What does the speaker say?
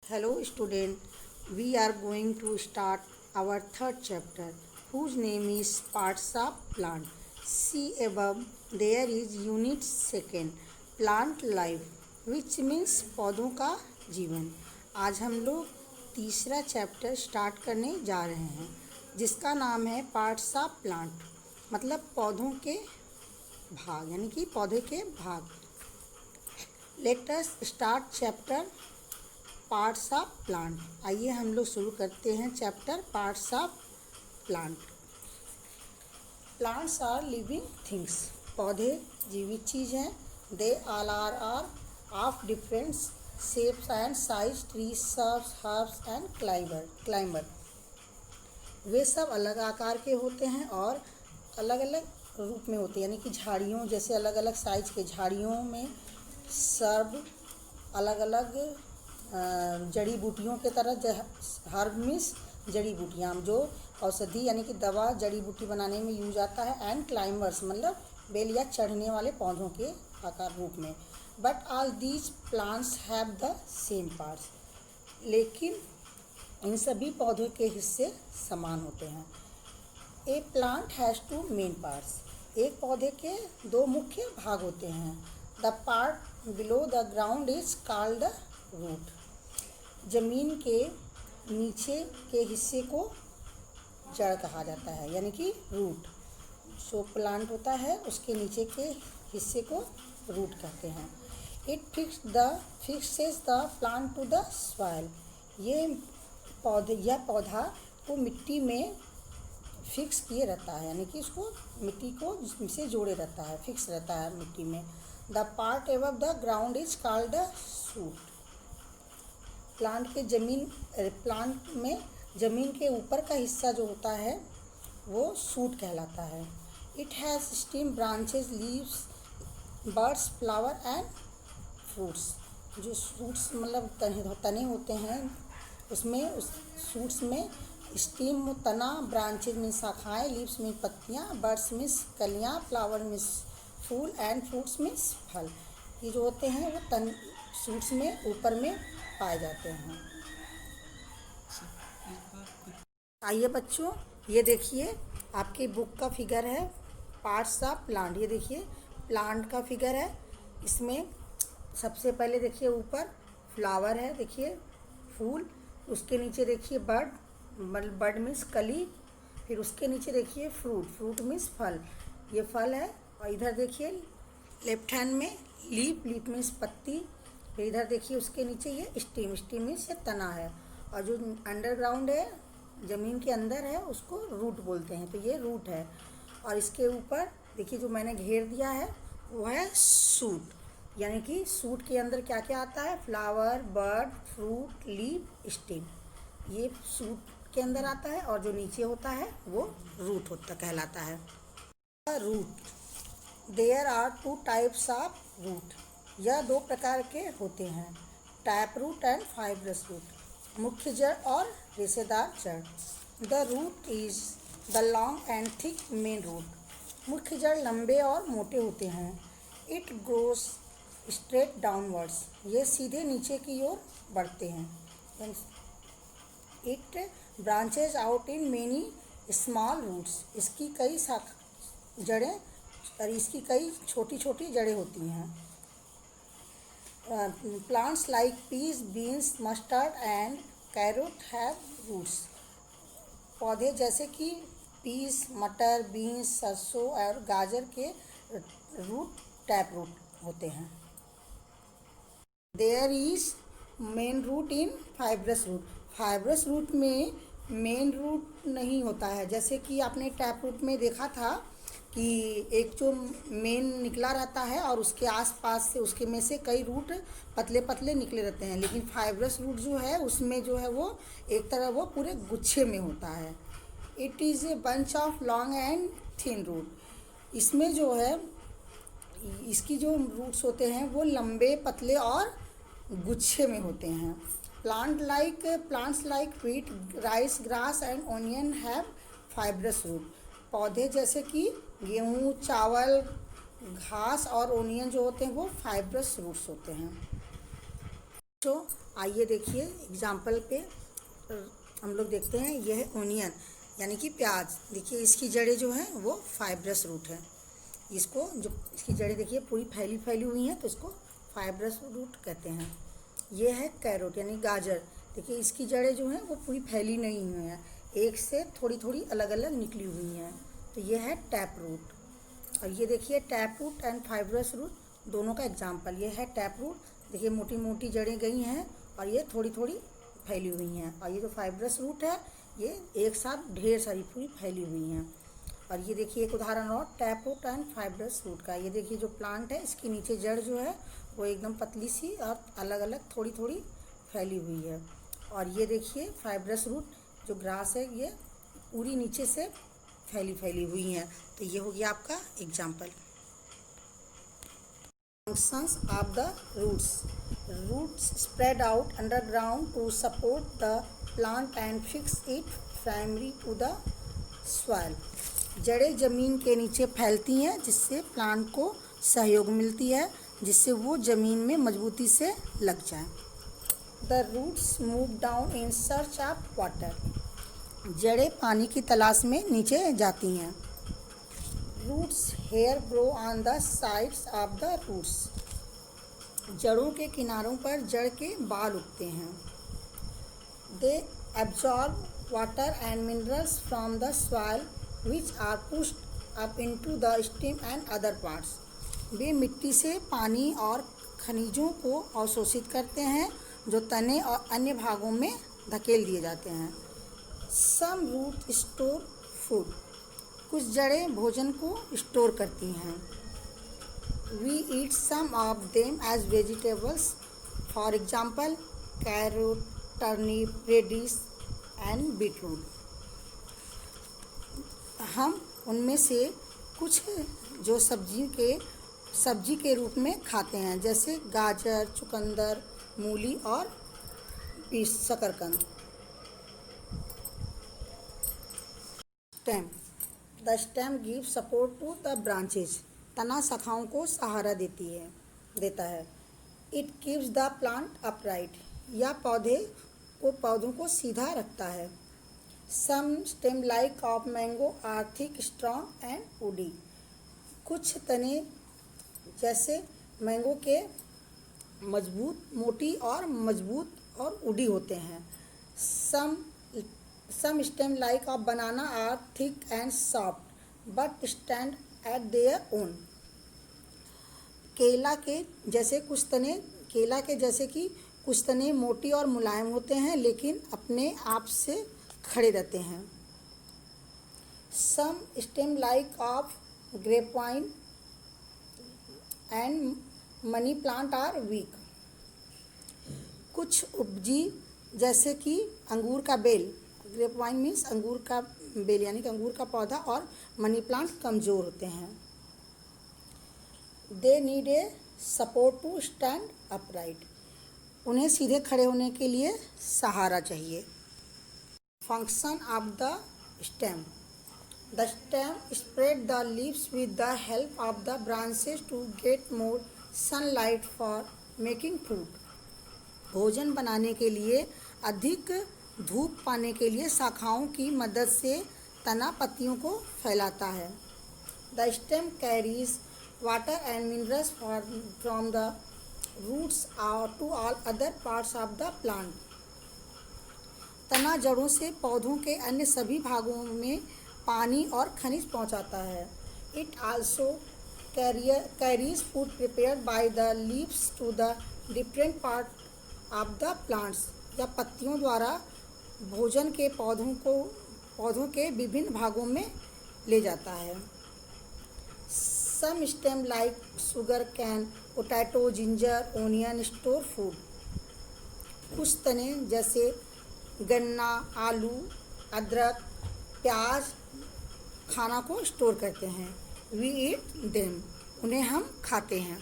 Hello student, we are going to start our third chapter whose name is Parts of Plant. See above there is unit second Plant Life which means पौधों का जीवन। आज हम लोग तीसरा chapter start करने जा रहे हैं जिसका नाम है पार्ट्स ऑफ प्लांट, मतलब पौधों के भाग, यानी कि पौधे के भाग। Let us start chapter parts of plant. आइए हम लोग शुरू करते हैं chapter parts of plant. Plants are living things. पौधे जीवित चीज़ हैं। They all are of different shapes and size, trees, shrubs, herbs and climber. वे सब अलग आकार के होते हैं और अलग अलग रूप में होते हैं, यानी कि झाड़ियों जैसे अलग अलग साइज के झाड़ियों में, सर्ब अलग अलग जड़ी बूटियों के तरह, हर्ब मीन्स जड़ी बूटियाँ जो औषधि यानी कि दवा जड़ी बूटी बनाने में यूज आता है, एंड क्लाइंबर्स मतलब बेल या चढ़ने वाले पौधों के आकार रूप में। But all these plants have the same parts. लेकिन इन सभी पौधों के हिस्से समान होते हैं। A plant has two main parts. एक पौधे के दो मुख्य भाग होते हैं। The part below the ground is called the root. ज़मीन के नीचे के हिस्से को जड़ कहा जाता है, यानी कि रूट। जो प्लांट होता है उसके नीचे के हिस्से को रूट कहते हैं। It fixes the plant to the soil. यह पौधा को मिट्टी में फिक्स किए रहता है, यानी कि उसको मिट्टी को से जोड़े रहता है, फिक्स रहता है मिट्टी में। The part above the ground is called the shoot. Plant में ज़मीन के ऊपर का हिस्सा जो होता है वो शूट कहलाता है। It has stem, branches, leaves, birds, flower and fruits. जो फ्रूट्स मतलब तने होते हैं उसमें, उस फ्रूट्स में स्टेम तना, ब्रांचेज में शाखाएँ, लीव्स में पत्तियाँ, बर्ड्स में कलियाँ, फ्लावर में फूल एंड फ्रूट्स में फल। ये जो होते हैं वो फ्रूट्स में ऊपर में पाए जाते हैं। आइए बच्चों, ये देखिए आपकी बुक का फिगर है पार्ट्स ऑफ प्लांट। ये देखिए प्लांट का फिगर है। इसमें सबसे पहले देखिए ऊपर फ्लावर है, देखिए फूल। उसके नीचे देखिए बर्ड मीन्स कली। फिर उसके नीचे देखिए फ्रूट मीन्स फल, ये फल है। और इधर देखिए लेफ्ट हैंड में लीफ मीन्स पत्ती। फिर इधर देखिए उसके नीचे ये स्टीम मीन्स ये तना है। और जो अंडरग्राउंड है, ज़मीन के अंदर है, उसको रूट बोलते हैं। तो ये रूट है। और इसके ऊपर देखिए जो मैंने घेर दिया है वो है सूट, यानी कि सूट के अंदर क्या क्या आता है, flower, bird, fruit, leaf, steam, ये सूट के अंदर आता है। और जो नीचे होता है वो रूट कहलाता है। Root, there are two types of root. यह दो प्रकार के होते हैं, tap root and fibrous root, मुख्य जड़ और रेशेदार जड़। The root is the long and thick main root. मुख्य जड़ लंबे और मोटे होते हैं। It grows straight downwards. ये सीधे नीचे की ओर बढ़ते हैं। It branches out in many small roots. इसकी कई जड़ें और इसकी कई छोटी छोटी जड़ें होती हैं। Plants like peas, beans, mustard and carrot have roots. पौधे जैसे कि पीस, मटर, बीन्स, सरसों और गाजर के रूट टैप रूट होते हैं। There is main root in fibrous root. Fibrous root में मेन रूट नहीं होता है। जैसे कि आपने टैप रूट में देखा था कि एक जो मेन निकला रहता है और उसके आसपास से उसके में से कई रूट पतले पतले निकले रहते हैं। लेकिन फाइब्रस रूट जो है उसमें जो है वो एक तरह वो पूरे गुच्छे में होता है। It is a bunch of long and thin root. इसमें जो है इसकी जो रूट्स होते हैं वो लंबे, पतले और गुच्छे में होते हैं। Plants like wheat, rice, grass and onion have fibrous root. पौधे जैसे कि गेहूँ, चावल, घास और ओनियन जो होते हैं वो फाइब्रस रूट्स होते हैं। तो आइए देखिए एग्जाम्पल पे हम लोग देखते हैं। यह है ओनियन यानी कि प्याज। देखिए इसकी जड़ें जो हैं वो फाइब्रस रूट है। इसको जो इसकी जड़ें देखिए पूरी फैली हुई हैं तो इसको फाइब्रस रूट कहते हैं। ये है कैरोट यानी गाजर। देखिए इसकी जड़ें जो हैं वो पूरी फैली नहीं हुई हैं, एक से थोड़ी थोड़ी अलग अलग निकली हुई हैं, तो ये है टैप रूट। और ये देखिए tap root and fibrous root दोनों का एग्जाम्पल। ये है टैप रूट, देखिए मोटी मोटी जड़ें गई हैं और ये थोड़ी थोड़ी फैली हुई हैं। और ये जो फाइब्रस रूट है ये एक साथ ढेर सारी पूरी फैली हुई हैं। और ये देखिए एक उदाहरण और tap root and fibrous root का। ये देखिए जो प्लांट है इसकी नीचे जड़ जो है वो एकदम पतली सी और अलग अलग थोड़ी थोड़ी फैली हुई है। और ये देखिए फाइब्रस रूट जो ग्रास है ये पूरी नीचे से फैली हुई हैं। तो ये हो गया आपका example. Functions of the roots. Roots spread out underground to support the plant and fix it primary to the soil. जड़ें ज़मीन के नीचे फैलती हैं जिससे प्लांट को सहयोग मिलती है, जिससे वो ज़मीन में मजबूती से लग जाए। The roots move down in search of water. जड़ें पानी की तलाश में नीचे जाती हैं। Roots hair grow on the sides of the roots. जड़ों के किनारों पर जड़ के बाल उगते हैं। They absorb water and minerals from the soil which are pushed up into the stem and other parts। वे मिट्टी से पानी और खनिजों को अवशोषित करते हैं जो तने और अन्य भागों में धकेल दिए जाते हैं। Some root store food। कुछ जड़ें भोजन को स्टोर करती हैं। We eat some of them as vegetables, for example carrot, turnip, radish and beetroot। हम उनमें से कुछ जो सब्जी के रूप में खाते हैं, जैसे गाजर, चुकंदर, मूली और शकरकंद। Stem. The stem give support to the branches. तना शाखाओं को सहारा देता है। It keeps the plant upright. या पौधों को सीधा रखता है। Some stem like of mango are thick, strong and woody। कुछ तने जैसे मैंगो के मोटी और मजबूत और वुडी होते हैं। Some stem like of banana are thick and soft but stand at their own। केला के जैसे कुछ तने मोटी और मुलायम होते हैं लेकिन अपने आप से खड़े रहते हैं। Some stem like of grapevine and money plant are weak। कुछ उपजी जैसे कि अंगूर का बेल, ग्रेपवाइन मीन्स अंगूर का बेल यानी कि अंगूर का पौधा, और मनी प्लांट कमज़ोर होते हैं। They need a support to stand upright। उन्हें सीधे खड़े होने के लिए सहारा चाहिए। Function of the stem। The stem spread the leaves with the help of the branches to get more sunlight for making food। भोजन बनाने के लिए अधिक धूप पाने के लिए शाखाओं की मदद से तना पत्तियों को फैलाता है। The stem carries water and minerals from the roots to all other parts of the plant। तना जड़ों से पौधों के अन्य सभी भागों में पानी और खनिज पहुंचाता है। It also carries food prepared by the leaves to the different part of the plants. या पत्तियों द्वारा भोजन के पौधों के विभिन्न भागों में ले जाता है। Some stem like sugar cane, potato, ginger, onion store food. कुछ तने जैसे गन्ना, आलू, अदरक, प्याज खाना को स्टोर करते हैं। We eat them. उन्हें हम खाते हैं।